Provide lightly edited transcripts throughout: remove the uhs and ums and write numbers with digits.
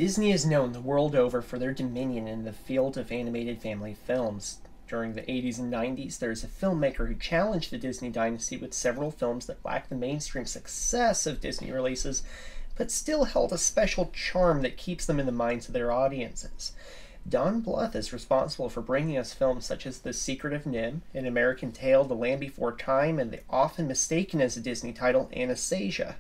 Disney is known the world over for their dominion in the field of animated family films. During the 80s and 90s, there is a filmmaker who challenged the Disney dynasty with several films that lacked the mainstream success of Disney releases, but still held a special charm that keeps them in the minds of their audiences. Don Bluth is responsible for bringing us films such as The Secret of NIMH, An American Tale, The Land Before Time, and the often mistaken as a Disney title, Anastasia.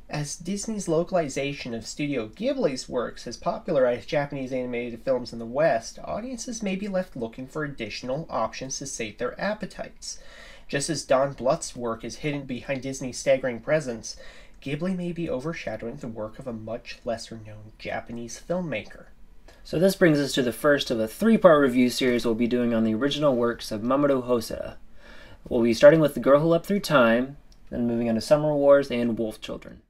As Disney's localization of Studio Ghibli's works has popularized Japanese animated films in the West, audiences may be left looking for additional options to sate their appetites. Just as Don Bluth's work is hidden behind Disney's staggering presence, Ghibli may be overshadowing the work of a much lesser-known Japanese filmmaker. So this brings us to the first of a three-part review series we'll be doing on the original works of Mamoru Hosoda. We'll be starting with The Girl Who Leapt Through Time, then moving on to Summer Wars and Wolf Children.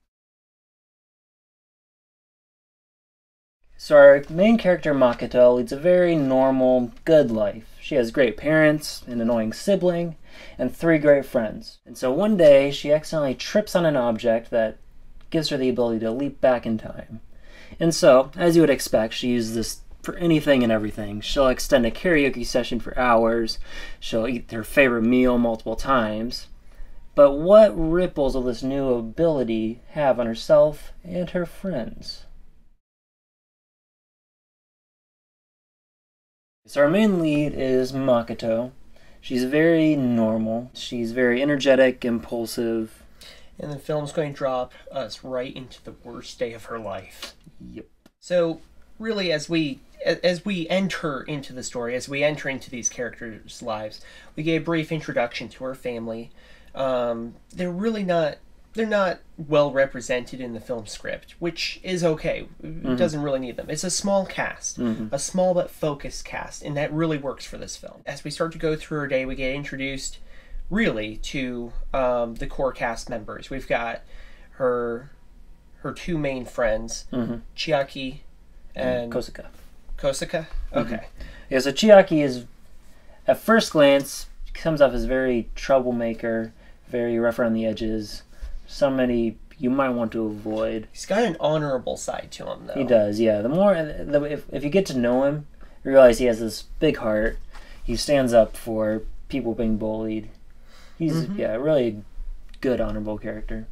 So our main character, Makoto, leads a very normal, good life. She has great parents, an annoying sibling, and 3 great friends. And so one day, she accidentally trips on an object that gives her the ability to leap back in time. And so, as you would expect, she uses this for anything and everything. She'll extend a karaoke session for hours. She'll eat her favorite meal multiple times. But what ripples will this new ability have on herself and her friends? So our main lead is Makoto. She's very normal. She's very energetic, impulsive. And the film's going to drop us right into the worst day of her life. Yep. So, really, as we enter into the story, as we enter into these characters' lives, we get a brief introduction to her family. They're not well represented in the film script, which is okay. It doesn't really need them. It's a small cast, a small but focused cast, and that really works for this film. As we start to go through her day, we get introduced really to the core cast members. We've got her 2 main friends, Chiaki and Kosuka. Kosuka? Okay. Yeah, so Chiaki is, at first glance, comes off as very troublemaker, very rough around the edges. Somebody you might want to avoid. He's got an honorable side to him, though. He does, yeah. If you get to know him, you realize he has this big heart. He stands up for people being bullied. He's a really good, honorable character.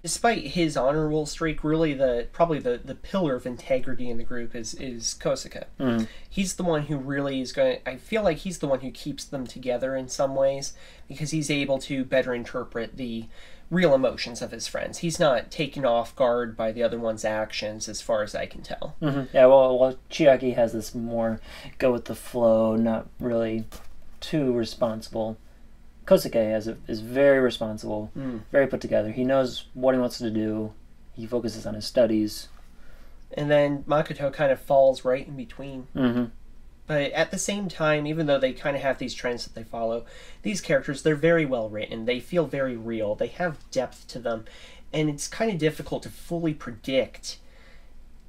Despite his honorable streak, really probably the pillar of integrity in the group is Kosuke. He's the one who really is going to... I feel like he's the one who keeps them together in some ways, because he's able to better interpret the real emotions of his friends. He's not taken off guard by the other one's actions, as far as I can tell. Yeah, well, Chiaki has this more go with the flow, not really too responsible. Kosuke is very responsible, very put together. He knows what he wants to do. He focuses on his studies. And then Makoto kind of falls right in between. But at the same time, even though they kind of have these trends that they follow, these characters, they're very well written. They feel very real. They have depth to them. And it's kind of difficult to fully predict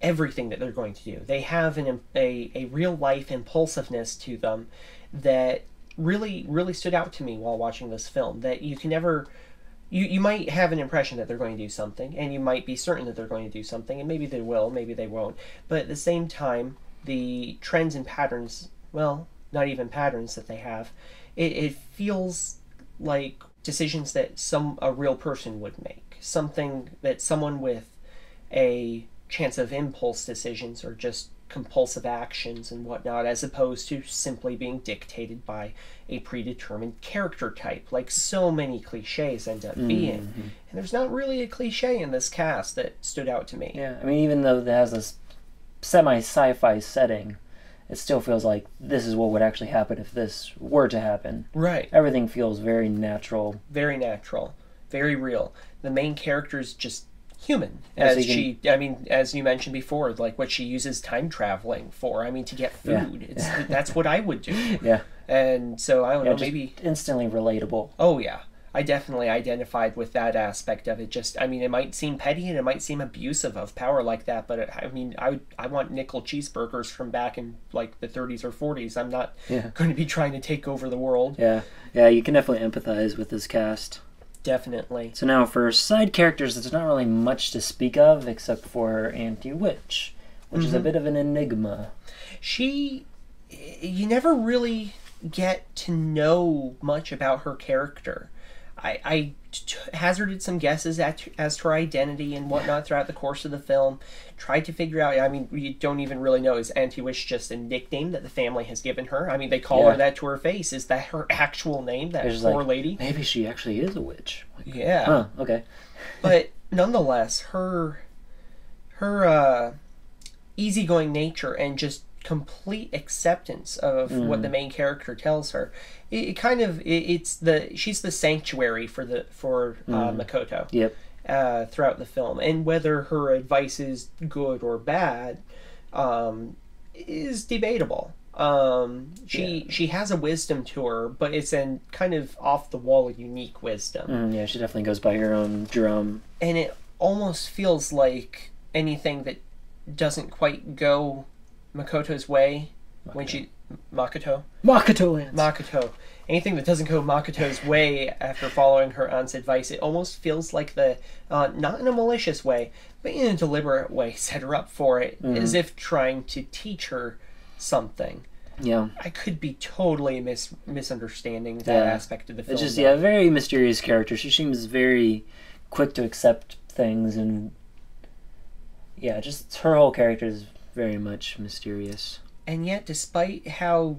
everything that they're going to do. They have a real-life impulsiveness to them that really stood out to me while watching this film. That you can never... You might have an impression that they're going to do something, and you might be certain that they're going to do something, and maybe they will, maybe they won't. But at the same time, the trends and patterns, well, not even patterns that they have, it feels like decisions that a real person would make. Something that someone with a chance of impulse decisions or just compulsive actions and whatnot, as opposed to simply being dictated by a predetermined character type, like so many cliches end up being. And there's not really a cliche in this cast that stood out to me. Yeah, I mean, even though it has this semi-sci-fi setting, it still feels like this is what would actually happen if this were to happen. Right. Everything feels very natural. Very natural. Very real. The main character's just human. As you mentioned before, like what she uses time traveling for. I mean, to get food. Yeah. That's what I would do. Yeah. And so, I don't know, maybe... instantly relatable. Oh, yeah. I definitely identified with that aspect of it. Just, I mean, it might seem petty and it might seem abusive of power like that, but I want nickel cheeseburgers from back in like the 30s or 40s. I'm not going to be trying to take over the world. Yeah, you can definitely empathize with this cast. Definitely. So now for side characters, there's not really much to speak of except for Auntie Witch. which is a bit of an enigma. You never really get to know much about her character. I hazarded some guesses as to her identity and whatnot throughout the course of the film. Tried to figure out, I mean, we don't even really know, is Anti-Wish just a nickname that the family has given her? I mean, they call her that to her face. Is that her actual name, that poor lady? Maybe she actually is a witch. Like, yeah. Huh, okay. But nonetheless, her easygoing nature and just complete acceptance of what the main character tells her, she's the sanctuary for Makoto. Yep. Throughout the film, and whether her advice is good or bad is debatable. She has a wisdom to her, but it's an kind of off the wall unique wisdom. Yeah, she definitely goes by her own drum, and it almost feels like anything that doesn't quite go Makoto's way Makoto anything that doesn't go Makoto's way after following her aunt's advice, it almost feels like not in a malicious way, but in a deliberate way, set her up for it, as if trying to teach her something. Yeah, I could be totally misunderstanding that aspect of the film. It's just a very mysterious character. She seems very quick to accept things, and just her whole character is very much mysterious. And yet, despite how,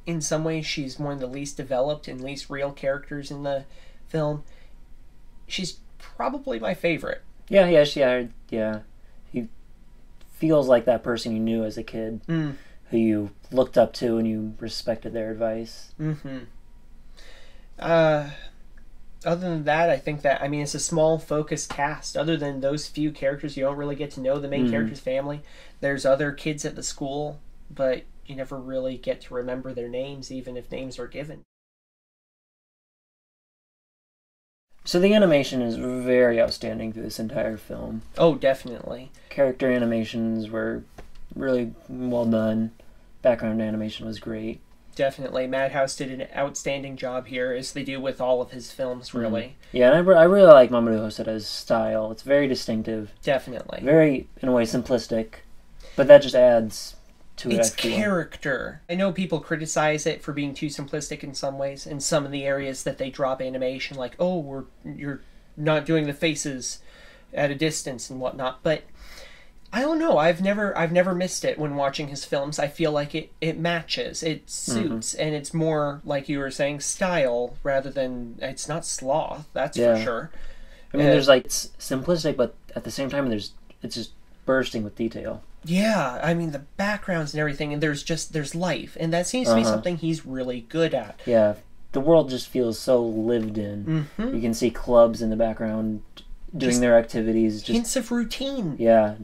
in some ways, she's one of the least developed and least real characters in the film, she's probably my favorite. Yeah. He feels like that person you knew as a kid, who you looked up to and you respected their advice. Other than that, I think that, it's a small, focused cast. Other than those few characters, you don't really get to know the main character's family. There's other kids at the school, but you never really get to remember their names, even if names are given. So the animation is very outstanding through this entire film. Oh, definitely. Character animations were really well done. Background animation was great. Definitely. Madhouse did an outstanding job here, as they do with all of his films, really. Yeah, and I really like Mamoru Hosoda's style. It's very distinctive. Definitely. Very, in a way, simplistic. But that just adds to it. It's character. I know people criticize it for being too simplistic in some ways, in some of the areas that they drop animation, like, you're not doing the faces at a distance and whatnot, but I don't know. I've never missed it when watching his films. I feel like it matches, it suits, and it's more, like you were saying, style rather than, it's not sloth, that's for sure. I mean, it's simplistic, but at the same time, it's just bursting with detail. Yeah, the backgrounds and everything, and there's life, and that seems to be something he's really good at. Yeah, the world just feels so lived in. You can see clubs in the background doing their activities. Hints of routine. Yeah,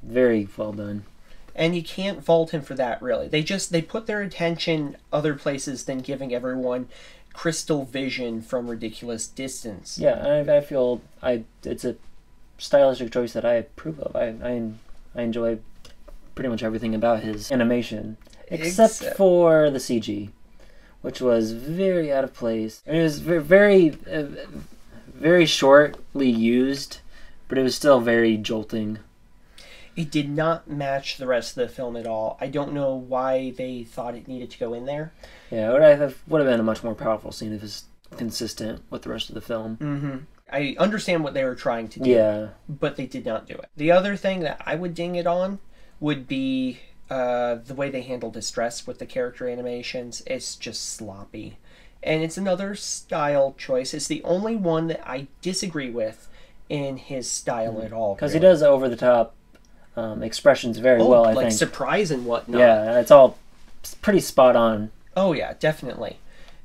very well done. And you can't fault him for that, really. They put their attention other places than giving everyone crystal vision from ridiculous distance. Yeah, I feel it's a stylistic choice that I approve of. I enjoy pretty much everything about his animation, except for the CG, which was very out of place. It was very, very shortly used, but it was still very jolting. It did not match the rest of the film at all. I don't know why they thought it needed to go in there. Yeah, it would have been a much more powerful scene if it was consistent with the rest of the film. I understand what they were trying to do, but they did not do it. The other thing that I would ding it on would be the way they handle distress with the character animations. It's just sloppy. And it's another style choice. It's the only one that I disagree with in his style at all. Because he does over-the-top expressions very well, I think. Like surprise and whatnot. Yeah, it's all pretty spot on. Oh, yeah, definitely.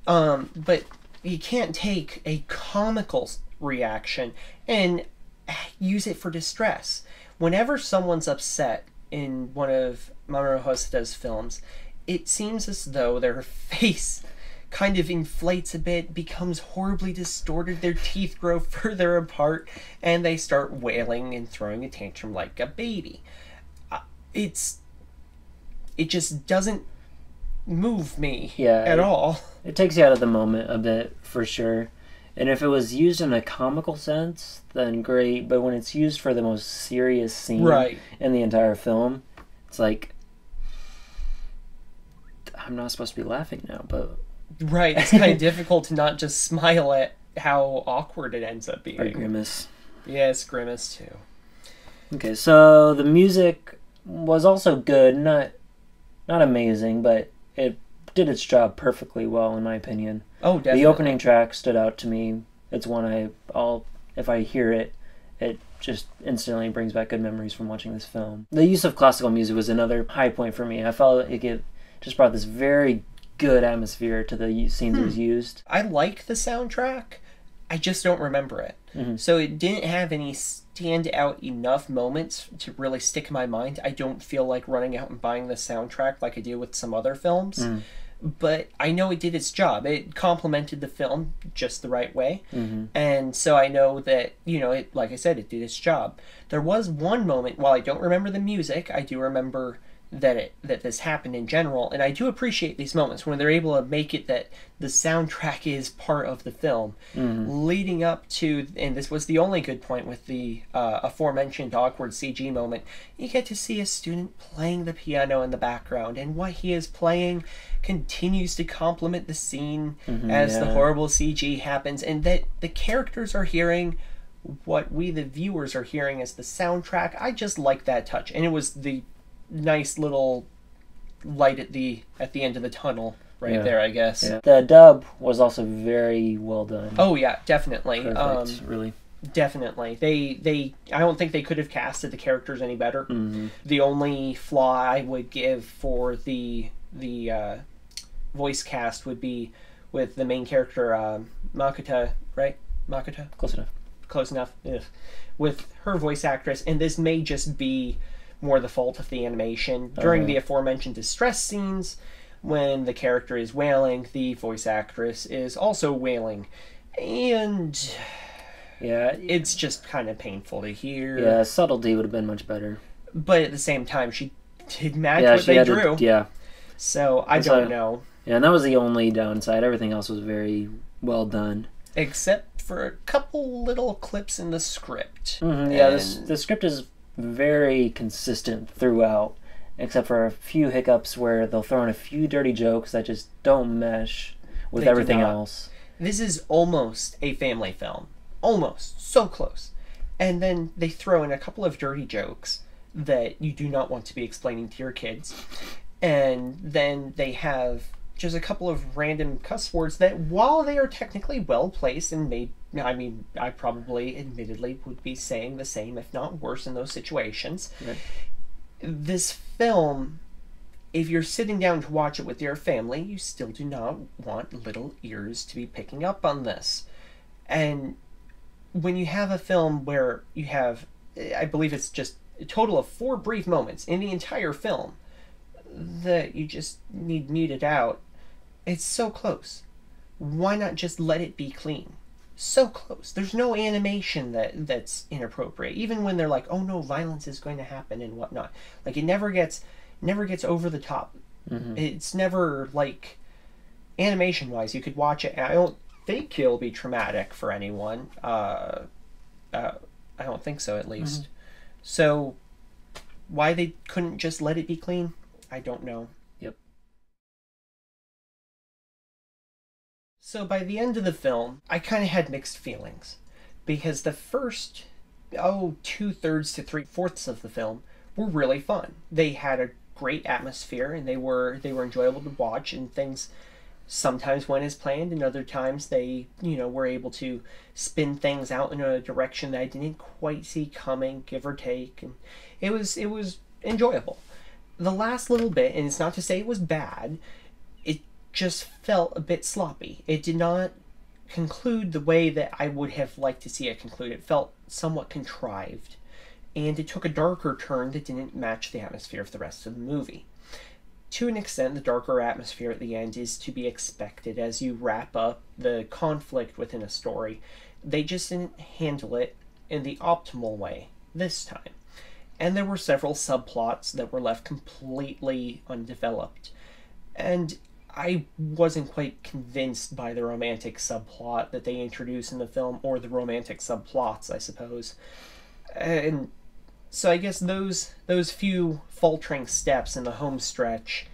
But you can't take a comical reaction and use it for distress. Whenever someone's upset in one of Mamoru Hosoda's films, it seems as though their face kind of inflates a bit, becomes horribly distorted, their teeth grow further apart, and they start wailing and throwing a tantrum like a baby. It just doesn't move me at all. It takes you out of the moment a bit, for sure. And if it was used in a comical sense, then great. But when it's used for the most serious scene in the entire film, it's like, I'm not supposed to be laughing now, but... Right, it's kind of difficult to not just smile at how awkward it ends up being. Or grimace. Yes, grimace too. Okay, so the music was also good, not amazing, but it did its job perfectly well, in my opinion. Oh, definitely. The opening track stood out to me. It's one if I hear it, it just instantly brings back good memories from watching this film. The use of classical music was another high point for me. I felt it just brought this very good atmosphere to the scenes it was used. I like the soundtrack. I just don't remember it. Mm-hmm. So it didn't have any stand out enough moments to really stick in my mind. I don't feel like running out and buying the soundtrack like I do with some other films. Mm. But I know it did its job. It complemented the film just the right way. Mm-hmm. And so I know that, it, like I said, it did its job. There was one moment, while I don't remember the music, I do remember that this happened in general, and I do appreciate these moments when they're able to make it that the soundtrack is part of the film, leading up to, and this was the only good point with the aforementioned awkward CG moment, you get to see a student playing the piano in the background, and what he is playing continues to complement the scene as the horrible CG happens, and that the characters are hearing what we the viewers are hearing as the soundtrack. I just like that touch, and it was the nice little light at the end of the tunnel there, I guess. Yeah. The dub was also very well done. Oh yeah, definitely. Perfect, really. Definitely. They I don't think they could have casted the characters any better. Mm-hmm. The only flaw I would give for the voice cast would be with the main character Makoto, right? Makoto? Close enough. Ugh. With her voice actress, and this may just be more the fault of the animation. During the aforementioned distress scenes, when the character is wailing, the voice actress is also wailing. And it's just kind of painful to hear. Yeah, subtlety would have been much better. But at the same time, she did match what they drew. So I don't know. Yeah, and that was the only downside. Everything else was very well done. Except for a couple little clips in the script. Mm-hmm. Yeah, the script is very consistent throughout, except for a few hiccups where they'll throw in a few dirty jokes that just don't mesh with everything else. This is almost a family film. Almost. So close. And then they throw in a couple of dirty jokes that you do not want to be explaining to your kids. And then they have just a couple of random cuss words that, while they are technically well placed and made, I probably admittedly would be saying the same, if not worse, in those situations. Right. This film, if you're sitting down to watch it with your family, you still do not want little ears to be picking up on this. And when you have a film where you have, I believe it's just a total of 4 brief moments in the entire film that you just need muted out, it's so close. Why not just let it be clean? So close. There's no animation that's inappropriate. Even when they're like, oh no, violence is going to happen and whatnot. Like, it never gets over the top. Mm-hmm. It's never, like, animation-wise, you could watch it. I don't think it'll be traumatic for anyone. I don't think so, at least. Mm-hmm. So, why they couldn't just let it be clean, I don't know. Yep. So by the end of the film, I kind of had mixed feelings. Because the first, 2/3 to 3/4 of the film were really fun. They had a great atmosphere, and they were enjoyable to watch, and things sometimes went as planned, and other times they, were able to spin things out in a direction that I didn't quite see coming, give or take, and it was enjoyable. The last little bit, and it's not to say it was bad, it just felt a bit sloppy. It did not conclude the way that I would have liked to see it conclude. It felt somewhat contrived, and it took a darker turn that didn't match the atmosphere of the rest of the movie. To an extent, the darker atmosphere at the end is to be expected as you wrap up the conflict within a story. They just didn't handle it in the optimal way this time. And there were several subplots that were left completely undeveloped. And I wasn't quite convinced by the romantic subplot that they introduce in the film, or the romantic subplots, I suppose. And so I guess those few faltering steps in the home stretch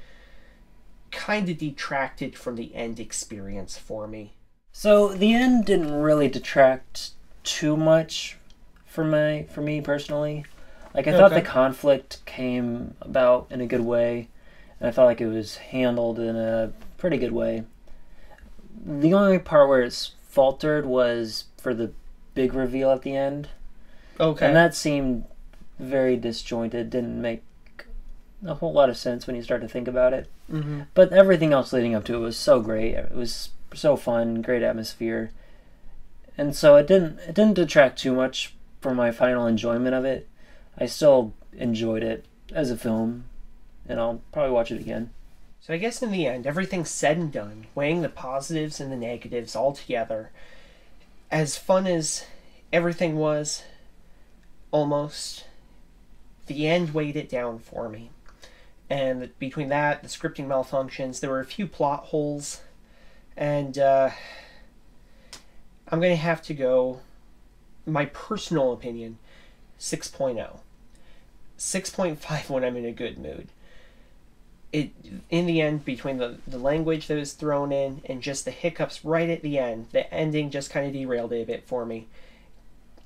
kind of detracted from the end experience for me. So the end didn't really detract too much for me personally. Like, I thought the conflict came about in a good way, and I felt like it was handled in a pretty good way. The only part where it's faltered was for the big reveal at the end. Okay. And that seemed very disjointed, didn't make a whole lot of sense when you start to think about it. Mm-hmm. But everything else leading up to it was so great. It was so fun, great atmosphere. And so it didn't detract too much from my final enjoyment of it. I still enjoyed it as a film, and I'll probably watch it again. So I guess in the end, everything's said and done, weighing the positives and the negatives all together. As fun as everything was, almost, the end weighed it down for me. And between that, the scripting malfunctions, there were a few plot holes, and I'm going to have to go, my personal opinion, 6.0. 6.5 when I'm in a good mood. It, in the end, between the language that was thrown in and just the hiccups right at the end, the ending just kind of derailed it a bit for me.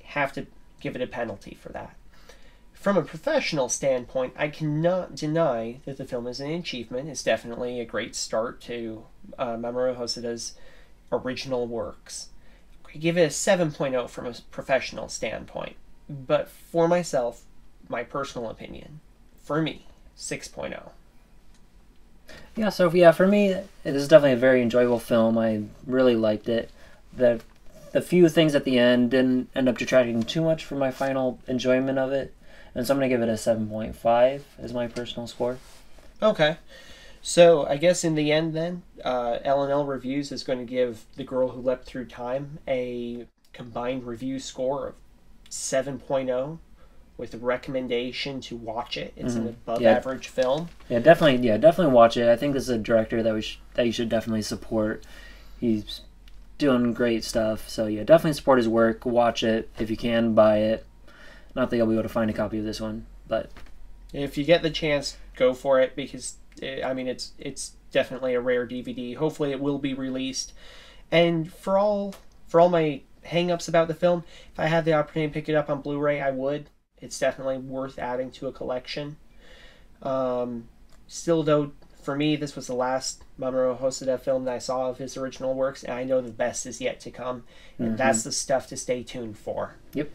Have to give it a penalty for that. From a professional standpoint, I cannot deny that the film is an achievement. It's definitely a great start to Mamoru Hosoda's original works. I give it a 7.0 from a professional standpoint. But for myself, my personal opinion, for me, 6.0. Yeah, so for me, it is definitely a very enjoyable film. I really liked it. The few things at the end didn't end up detracting too much from my final enjoyment of it. And so I'm going to give it a 7.5 as my personal score. Okay. So I guess in the end then, L&L Reviews is going to give The Girl Who Leapt Through Time a combined review score of 7.0 with a recommendation to watch it. It's an above-average film. Yeah, definitely watch it. I think this is a director that you should definitely support. He's doing great stuff. So yeah, definitely support his work. Watch it if you can. Buy it. Not that you'll be able to find a copy of this one, but if you get the chance, go for it, because it's definitely a rare DVD. Hopefully, it will be released. And for all my hang-ups about the film, if I had the opportunity to pick it up on Blu-ray, I would. It's definitely worth adding to a collection. Still, though, for me, this was the last Mamoru Hosoda film that I saw of his original works, and I know the best is yet to come, and that's the stuff to stay tuned for. Yep.